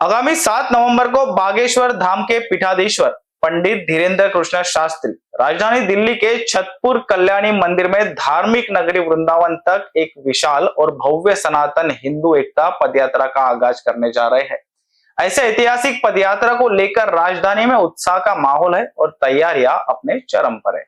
आगामी 7 नवंबर को बागेश्वर धाम के पीठाधीश्वर पंडित धीरेन्द्र कृष्ण शास्त्री राजधानी दिल्ली के छतरपुर कल्याणी मंदिर में धार्मिक नगरी वृंदावन तक एक विशाल और भव्य सनातन हिंदू एकता पदयात्रा का आगाज करने जा रहे हैं। ऐसे ऐतिहासिक पदयात्रा को लेकर राजधानी में उत्साह का माहौल है और तैयारियां अपने चरम पर है।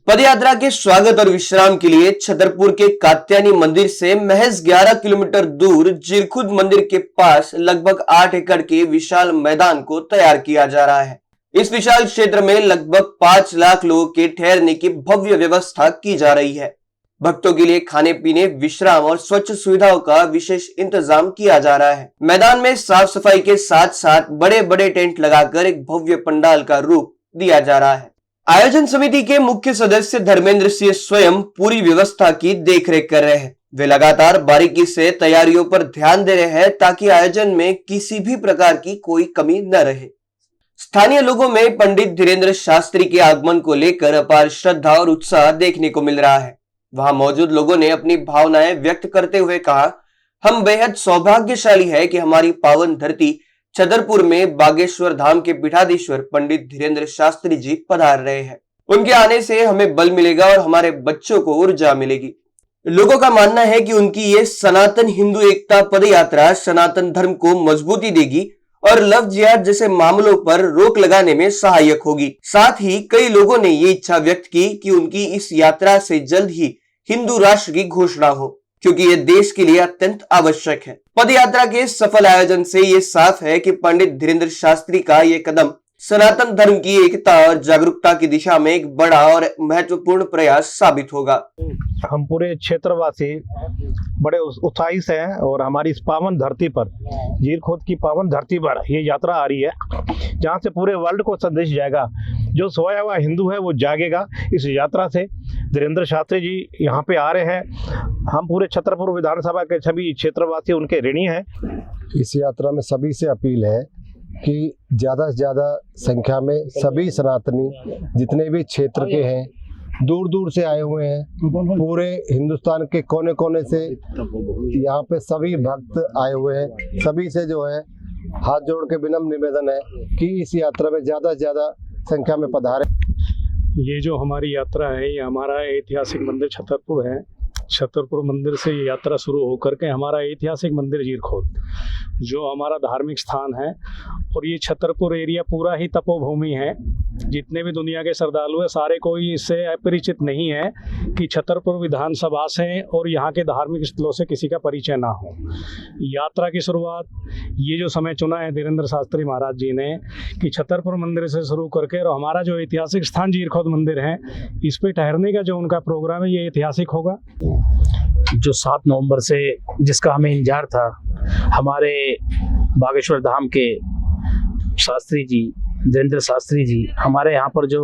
पदयात्रा के स्वागत और विश्राम के लिए छतरपुर के कात्यायनी मंदिर से महज 11 किलोमीटर दूर जीरखुद मंदिर के पास लगभग 8 एकड़ के विशाल मैदान को तैयार किया जा रहा है। इस विशाल क्षेत्र में लगभग 5 लाख लोगों के ठहरने की भव्य व्यवस्था की जा रही है। भक्तों के लिए खाने पीने, विश्राम और स्वच्छ सुविधाओं का विशेष इंतजाम किया जा रहा है। मैदान में साफ सफाई के साथ साथ बड़े बड़े टेंट लगाकर एक भव्य पंडाल का रूप दिया जा रहा है। आयोजन समिति के मुख्य सदस्य धर्मेंद्र सिंह स्वयं पूरी व्यवस्था की देखरेख कर रहे हैं। वे लगातार बारीकी से तैयारियों पर ध्यान दे रहे हैं ताकि आयोजन में किसी भी प्रकार की कोई कमी न रहे। स्थानीय लोगों में पंडित धीरेन्द्र शास्त्री के आगमन को लेकर अपार श्रद्धा और उत्साह देखने को मिल रहा है। वहां मौजूद लोगों ने अपनी भावनाएं व्यक्त करते हुए कहा, हम बेहद सौभाग्यशाली है कि हमारी पावन धरती छतरपुर में बागेश्वर धाम के पीठाधीश्वर पंडित धीरेन्द्र शास्त्री जी पधार रहे हैं। उनके आने से हमें बल मिलेगा और हमारे बच्चों को ऊर्जा मिलेगी। लोगों का मानना है कि उनकी ये सनातन हिंदू एकता पदयात्रा सनातन धर्म को मजबूती देगी और लव जिहाद जैसे मामलों पर रोक लगाने में सहायक होगी। साथ ही कई लोगों ने ये इच्छा व्यक्त की कि उनकी इस यात्रा से जल्द ही हिंदू राष्ट्र की घोषणा हो, क्योंकि ये देश के लिए अत्यंत आवश्यक है। पदयात्रा के सफल आयोजन से ये साफ है कि पंडित धीरेन्द्र शास्त्री का ये कदम सनातन धर्म की एकता और जागरूकता की दिशा में एक बड़ा और महत्वपूर्ण प्रयास साबित होगा। हम पूरे क्षेत्रवासी बड़े उत्साहित से हैं और हमारी इस पावन धरती पर, जीरखुद की पावन धरती पर ये यात्रा आ रही है, जहां से पूरे वर्ल्ड को संदेश जाएगा। जो सोया हुआ हिंदू है वो जागेगा इस यात्रा से। धीरेन्द्र शास्त्री जी यहाँ पे आ रहे हैं। हम पूरे छतरपुर विधानसभा के सभी क्षेत्रवासी उनके ऋणी हैं। इस यात्रा में सभी से अपील है कि ज़्यादा से ज़्यादा संख्या में सभी सनातनी जितने भी क्षेत्र के हैं, दूर दूर से आए हुए हैं, पूरे हिंदुस्तान के कोने कोने से यहाँ पे सभी भक्त आए हुए हैं। सभी से जो है हाथ जोड़ के विनम्र निवेदन है कि इस यात्रा में ज़्यादा से ज़्यादा संख्या में पधारें। ये जो हमारी यात्रा है, ये हमारा ऐतिहासिक मंदिर छतरपुर है। छतरपुर मंदिर से ये यात्रा शुरू होकर के हमारा ऐतिहासिक मंदिर जीरखुद, जो हमारा धार्मिक स्थान है, और ये छतरपुर एरिया पूरा ही तपोभूमि है। जितने भी दुनिया के श्रद्धालु हैं, सारे कोई इससे अपरिचित नहीं है कि छतरपुर विधानसभा से और यहाँ के धार्मिक स्थलों से किसी का परिचय ना हो। यात्रा की शुरुआत ये जो समय चुना है धीरेन्द्र शास्त्री महाराज जी ने कि छतरपुर मंदिर से शुरू करके, और हमारा जो ऐतिहासिक स्थान जीरखुद मंदिर है, इस पे ठहरने का जो उनका प्रोग्राम है, ये ऐतिहासिक होगा। जो 7 नवंबर से जिसका हमें इंतजार था, हमारे बागेश्वर धाम के शास्त्री जी धीरेन्द्र शास्त्री जी हमारे यहाँ पर जो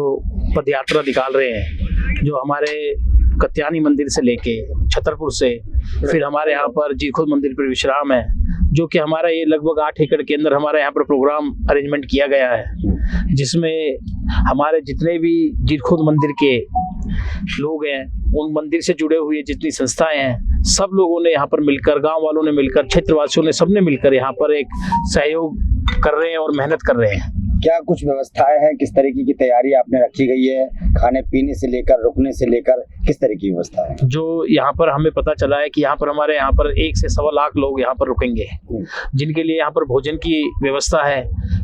पदयात्रा निकाल रहे हैं, जो हमारे कात्यायनी मंदिर से लेके छतरपुर से फिर हमारे यहाँ पर जीरखुद मंदिर पर विश्राम है, जो कि हमारा ये लगभग 8 एकड़ के अंदर हमारे यहाँ पर प्रोग्राम अरेंजमेंट किया गया है, जिसमें हमारे जितने भी जीरखुद मंदिर के लोग हैं, उन मंदिर से जुड़े हुए जितनी संस्थाएं हैं, सब लोगों ने यहाँ पर मिलकर, गांव वालों ने मिलकर, क्षेत्रवासियों ने, सबने मिलकर यहाँ पर एक सहयोग कर रहे हैं और मेहनत कर रहे हैं। क्या कुछ व्यवस्थाएं हैं, किस तरीके की तैयारी आपने रखी गई है, खाने पीने से लेकर, रुकने से लेकर, किस तरह की व्यवस्था है? जो यहाँ पर हमें पता चला है कि यहाँ पर हमारे यहाँ पर 1 से 1.25 लाख लोग यहाँ पर रुकेंगे, जिनके लिए यहाँ पर भोजन की व्यवस्था है,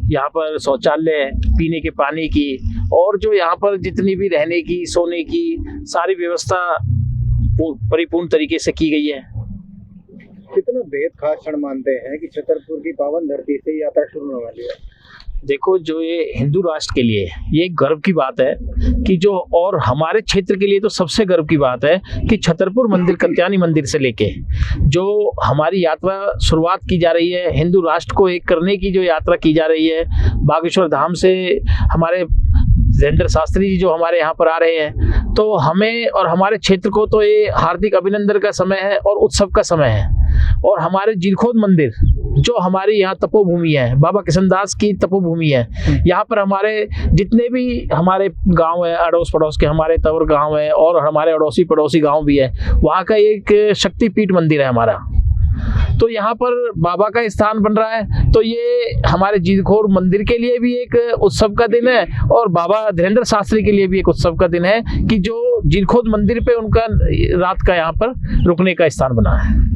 यहाँ पर शौचालय, पीने के पानी की, और जो यहाँ पर जितनी भी रहने की, सोने की सारी व्यवस्था परिपूर्ण तरीके से की गई है। कितना बेहद खास क्षण मानते हैं कि छतरपुर की पावन धरती से यात्रा शुरू होने वाली है। देखो, जो ये हिंदू राष्ट्र के लिए ये एक गर्व की बात है कि जो, और हमारे क्षेत्र के लिए तो सबसे गर्व की बात है कि छतरपुर मंदिर, कात्यायनी मंदिर से लेके जो हमारी यात्रा शुरुआत की जा रही है, हिंदू राष्ट्र को एक करने की जो यात्रा की जा रही है, बागेश्वर धाम से हमारे धीरेन्द्र शास्त्री जी जो हमारे यहाँ पर आ रहे हैं, तो हमें और हमारे क्षेत्र को तो ये हार्दिक अभिनंदन का समय है और उत्सव का समय है। और हमारे जीरखुद मंदिर जो हमारे यहाँ तपोभूमि है, बाबा किशनदास की तपोभूमि है, यहाँ पर हमारे जितने भी हमारे गांव है, अड़ोस पड़ोस के हमारे तवर गांव है और हमारे अड़ोसी पड़ोसी गांव भी है, वहाँ का एक शक्तिपीठ मंदिर है हमारा। तो यहाँ पर बाबा का स्थान बन रहा है। तो ये हमारे जीरखोर मंदिर के लिए भी एक उत्सव का दिन है और बाबा धीरेंद्र शास्त्री के लिए भी एक उत्सव का दिन है कि जो जीरखोद मंदिर पे उनका रात का यहाँ पर रुकने का स्थान बना है।